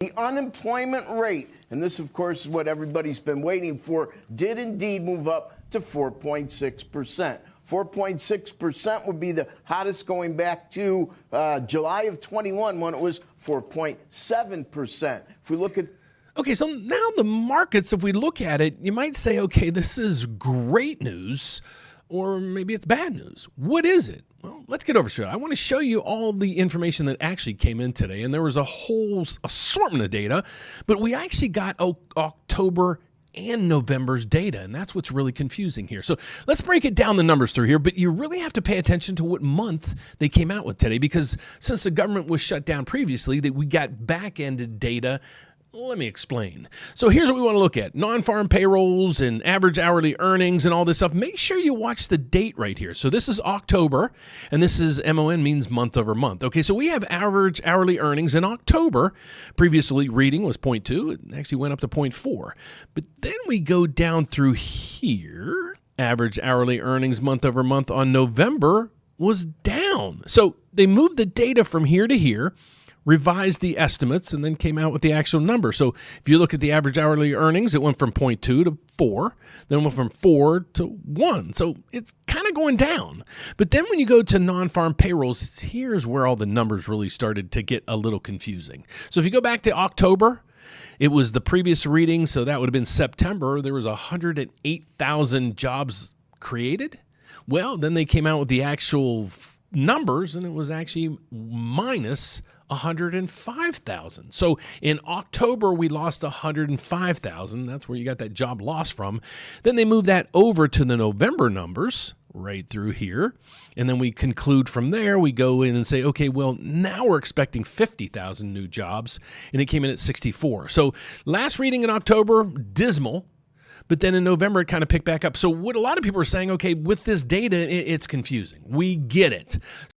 The unemployment rate, and this, of course, is what everybody's been waiting for, did indeed move up to 4.6%. 4.6% would be the hottest going back to July of 21 when it was 4.7%. If we look at Okay, so now the markets, if we look at it, you might say, okay, this is great news, or maybe it's bad news. What is it? Well, let's get over to it. I want to show you all the information that actually came in today, and there was a whole assortment of data, but we actually got October and November's data, and that's what's really confusing here. So let's break it down, the numbers through here, but you really have to pay attention to what month they came out with today, because since the government was shut down previously, that we got back-ended data. Let me explain. So here's what we want to look at. Non-farm payrolls and average hourly earnings and all this stuff. Make sure you watch the date right here. So this is October, and this is MON, means month over month. Okay, so we have average hourly earnings in October. Previously, reading was 0.2. It actually went up to 0.4. But then we go down through here. Average hourly earnings month over month on November was down. So they moved the data from here to here, revised the estimates, and then came out with the actual number. So if you look at the average hourly earnings, it went from 0.2 to 4, then went from 4 to 1. So it's kind of going down. But then when you go to non-farm payrolls, here's where all the numbers really started to get a little confusing. So if you go back to October, it was the previous reading, so that would have been September. There was 108,000 jobs created. Well, then they came out with the actual numbers, and it was actually minus 105,000. So in October, we lost 105,000. That's where you got that job loss from. Then they moved that over to the November numbers right through here. And then we conclude from there. We go in and say, okay, well, now we're expecting 50,000 new jobs, and it came in at 64. So last reading in October, dismal. But then in November, it kind of picked back up. So what a lot of people are saying, okay, with this data, it's confusing. We get it.